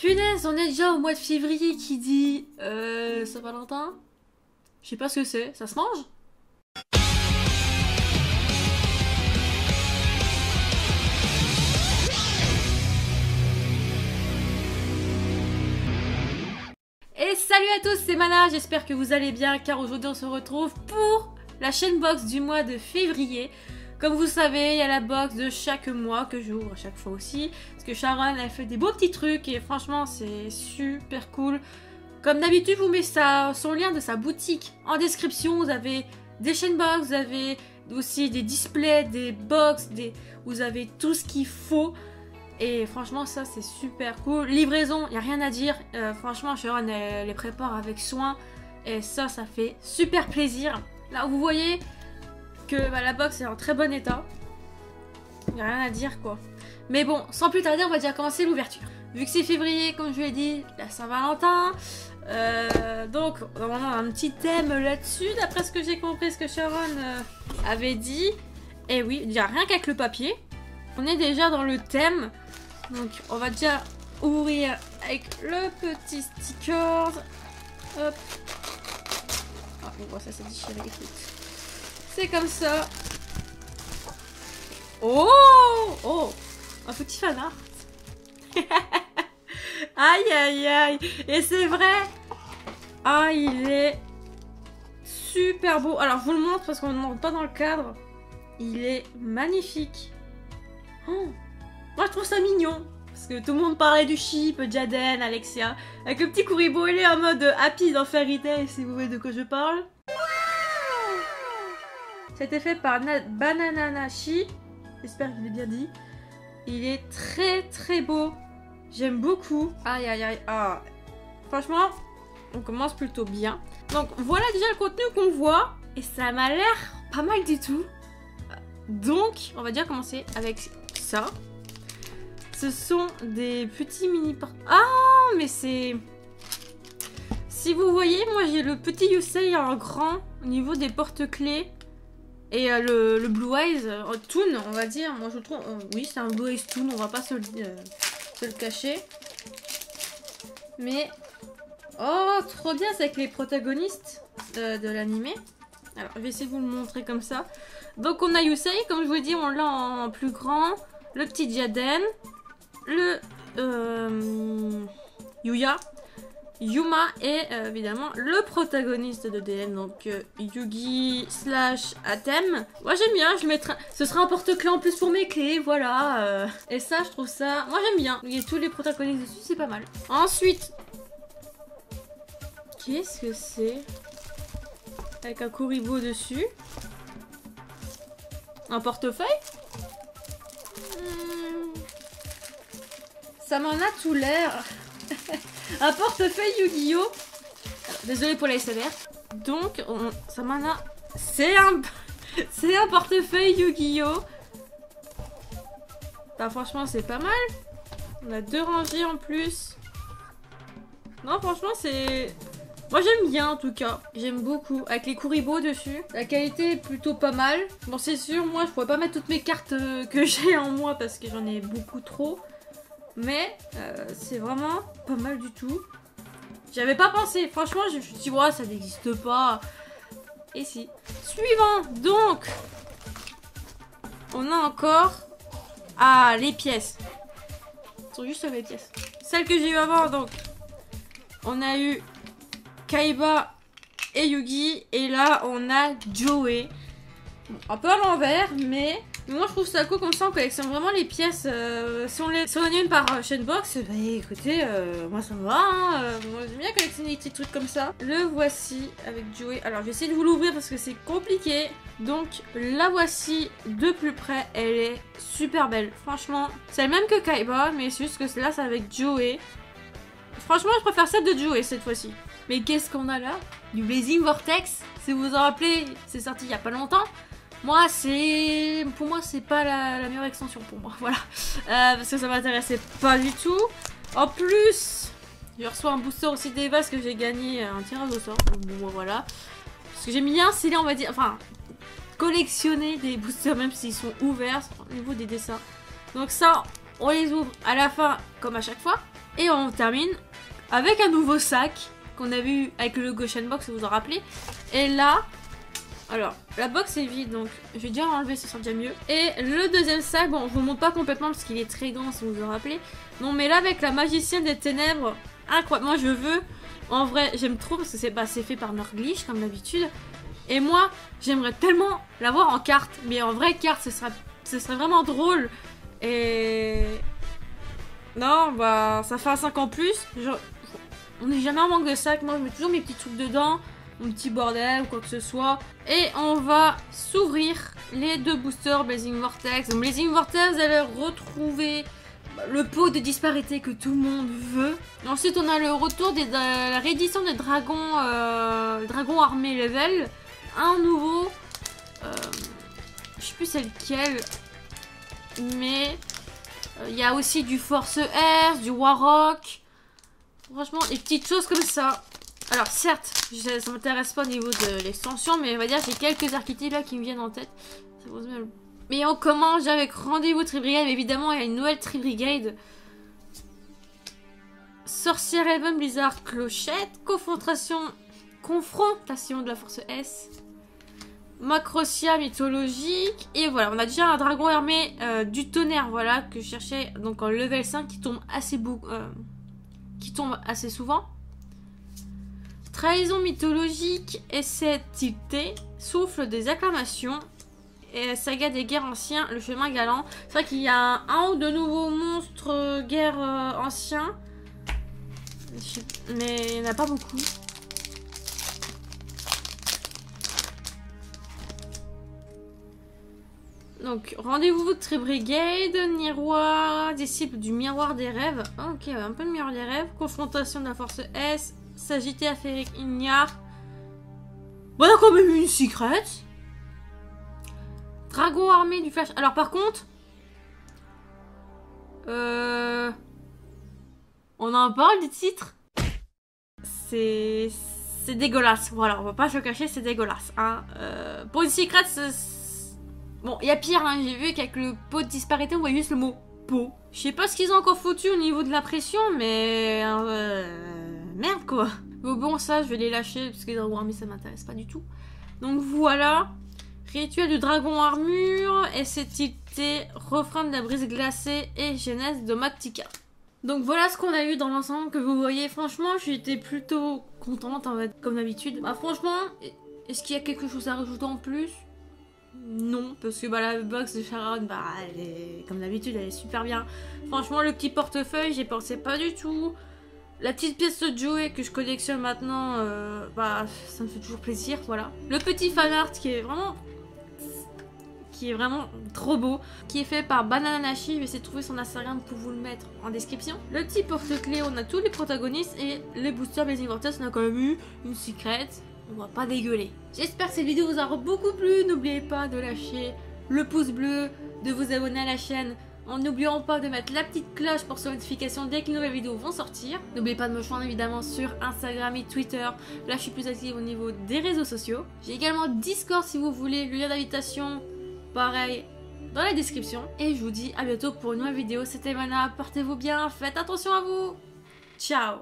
Punaise, on est déjà au mois de février qui dit Saint-Valentin. Je sais pas ce que c'est, ça se mange? Et salut à tous, c'est Mana, j'espère que vous allez bien car aujourd'hui on se retrouve pour la chaîne box du mois de février. Comme vous savez, il y a la box de chaque mois que j'ouvre à chaque fois aussi. Parce que Sharon, elle fait des beaux petits trucs et franchement, c'est super cool. Comme d'habitude, je vous mets son lien de sa boutique en description. Vous avez des chaînes box, vous avez aussi des displays, des box, vous avez tout ce qu'il faut. Et franchement, ça, c'est super cool. Livraison, il n'y a rien à dire. Franchement, Sharon, elle les prépare avec soin. Et ça fait super plaisir. Là, vous voyez que la box est en très bon état. Il n'y a rien à dire quoi. Mais bon, sans plus tarder, on va déjà commencer l'ouverture. Vu que c'est février, comme je vous l'ai dit, la Saint-Valentin. Donc, on a un petit thème là-dessus, d'après ce que j'ai compris, ce que Sharon avait dit. Et oui, il n'y a rien qu'avec le papier. On est déjà dans le thème. Donc, on va déjà ouvrir avec le petit sticker. Hop. Ah, on voit ça s'est déchiré, écoute. C'est comme ça. Oh! Oh! Un petit fan art. Aïe, aïe, aïe. Et c'est vrai. Ah, il est super beau. Alors, je vous le montre parce qu'on n'entre pas dans le cadre. Il est magnifique. Oh. Moi, je trouve ça mignon. Parce que tout le monde parlait du chip, Jaden, Alexia. Avec le petit Kuribo, il est en mode happy dans Fairy Tail, si vous voyez de quoi je parle. C'était fait par Banananashi. J'espère que je l'ai bien dit. Il est très très beau. J'aime beaucoup. Aïe aïe aïe. Ah. Franchement, on commence plutôt bien. Donc voilà déjà le contenu qu'on voit. Et ça m'a l'air pas mal du tout. Donc, on va déjà commencer avec ça. Ce sont des petits mini... Ah, mais c'est... Si vous voyez, moi j'ai le petit Yusei en grand au niveau des porte-clés. Et le Blue Eyes Toon, on va dire. Moi je trouve... oui, c'est un Blue Eyes Toon, on va pas se le cacher. Mais... Oh, trop bien, c'est avec les protagonistes de l'animé. Alors, je vais essayer de vous le montrer comme ça. Donc on a Yusei, comme je vous l'ai dit, on l'a en plus grand. Le petit Jaden. Le Yuya. Yuma et évidemment le protagoniste de DM, donc Yugi / Atem. Moi j'aime bien, je mettrai... ce sera un porte-clés en plus pour mes clés, voilà. Et ça, je trouve ça... Moi j'aime bien. Il y a tous les protagonistes dessus, c'est pas mal. Ensuite... Qu'est-ce que c'est? Avec un Kuribo dessus. Un portefeuille. Ça m'en a tout l'air. Un portefeuille Yu-Gi-Oh! Désolée pour la SMR. Donc, ça m'en a... C'est un portefeuille Yu-Gi-Oh! Bah, franchement, c'est pas mal. On a 2 rangées en plus. Non, franchement, c'est... Moi, j'aime bien, en tout cas. J'aime beaucoup. Avec les Kuribo dessus. La qualité est plutôt pas mal. Bon, c'est sûr, moi, je pourrais pas mettre toutes mes cartes que j'ai en moi parce que j'en ai beaucoup trop. Mais c'est vraiment pas mal du tout. J'avais pas pensé. Franchement, je me suis dit, ouais, ça n'existe pas. Et si. Suivant. Donc, on a encore... Ah, les pièces. Ce sont juste les pièces. Celles que j'ai eu avant, donc. On a eu Kaiba et Yugi. Et là, on a Joey. Un peu à l'envers, mais... Moi je trouve ça cool comme ça, on collectionne vraiment les pièces. Si on a une par chaîne box, bah écoutez, moi ça me va. Hein, moi j'aime bien collectionner des petits trucs comme ça. Le voici avec Joey. Alors je vais essayer de vous l'ouvrir parce que c'est compliqué. Donc la voici de plus près. Elle est super belle. Franchement, c'est la même que Kaiba, mais c'est juste que là c'est avec Joey. Franchement, je préfère celle de Joey cette fois-ci. Mais qu'est-ce qu'on a là? Du Blazing Vortex. Si vous vous en rappelez, c'est sorti il y a pas longtemps. Moi, pour moi, c'est pas la meilleure extension pour moi, voilà. Parce que ça m'intéressait pas du tout. En plus, je reçois un booster aussi d'Eva parce que j'ai gagné un tirage au sort. Bon, voilà. Parce que j'aime bien stylé, on va dire, enfin, collectionner des boosters même s'ils sont ouverts au niveau des dessins. Donc ça, on les ouvre à la fin, comme à chaque fois. Et on termine avec un nouveau sac qu'on a vu avec le logo Shenbox, vous vous en rappelez. Et là, alors la box est vide, donc je vais déjà l'enlever, ce sera déjà mieux. Et le deuxième sac, bon, je vous montre pas complètement parce qu'il est très grand, si vous vous en rappelez. Non, mais là, avec la magicienne des ténèbres, incroyable. Moi, je veux, en vrai, j'aime trop parce que c'est fait par Nurglish, comme d'habitude. Et moi, j'aimerais tellement l'avoir en carte, mais en vraie carte, ce serait vraiment drôle. Et non, bah, ça fait un 5 en plus. On n'est jamais en manque de sac. Moi, je mets toujours mes petits trucs dedans, mon petit bordel ou quoi que ce soit. Et on va s'ouvrir les 2 boosters Blazing Vortex. Donc, Blazing Vortex, vous allez retrouver le pot de disparité que tout le monde veut. Ensuite, on a le retour de la réédition des dragons, dragons armés level. Un nouveau, je sais plus c'est lequel, mais il y a aussi du Force Air, du Warrock. Franchement, des petites choses comme ça. Alors certes, ça m'intéresse pas au niveau de l'extension, mais on va dire j'ai quelques archétypes là qui me viennent en tête. Mais on commence avec Rendez-vous Tri-Brigade. Évidemment, il y a une nouvelle Tri-Brigade. Sorcière Elven Blizzard Clochette. Confrontation de la Force S. Macrocia mythologique. Et voilà, on a déjà un dragon armé du tonnerre, voilà, que je cherchais donc en level 5 qui tombe assez souvent. Trahison mythologique, essai tilté, souffle des acclamations. Et saga des guerres anciens, le chemin galant. C'est vrai qu'il y a un ou deux nouveaux monstres guerres anciens. Mais il n'y en a pas beaucoup. Donc, rendez-vous de Tri-Brigade, Miroir, disciple du miroir des rêves. Oh, ok, un peu de miroir des rêves. Confrontation de la force S, Sagittaire Aférique Ignare. Bon, on a quand même eu une secret. Dragon armé du flash. Alors, par contre, on en parle du titre. C'est dégueulasse. Voilà, on va pas se le cacher, c'est dégueulasse. Hein. Pour une secret, bon, il y a pire, hein, j'ai vu qu'avec le pot de disparité, on voit juste le mot pot. Je sais pas ce qu'ils ont encore foutu au niveau de la pression, mais... merde, quoi. Bon, ça, je vais les lâcher, parce que les dragons armés, ça m'intéresse pas du tout. Donc, voilà. Rituel du dragon armure, SCTT, refrain de la brise glacée et genèse de Mactica. Donc, voilà ce qu'on a eu dans l'ensemble que vous voyez. Franchement, j'étais plutôt contente, en fait, comme d'habitude. Bah, franchement, est-ce qu'il y a quelque chose à rajouter en plus ? Non, parce que bah, la box de Sharon, bah, elle est, comme d'habitude, elle est super bien. Franchement, le petit portefeuille, j'y pensais pas du tout. La petite pièce de Joey que je collectionne maintenant, bah, ça me fait toujours plaisir, voilà. Le petit fanart qui est vraiment trop beau, qui est fait par Banana Nashi. Je vais essayer de trouver son Instagram pour vous le mettre en description. Le petit porte-clés, on a tous les protagonistes et les boosters Blazing Vortex, on a quand même eu une secret. On va pas dégueuler. J'espère que cette vidéo vous aura beaucoup plu. N'oubliez pas de lâcher le pouce bleu, de vous abonner à la chaîne, en n'oubliant pas de mettre la petite cloche pour ses notifications dès que les nouvelles vidéos vont sortir. N'oubliez pas de me joindre évidemment sur Instagram et Twitter. Là je suis plus active au niveau des réseaux sociaux. J'ai également Discord si vous voulez, le lien d'invitation, pareil, dans la description. Et je vous dis à bientôt pour une nouvelle vidéo. C'était Mana, portez-vous bien, faites attention à vous. Ciao.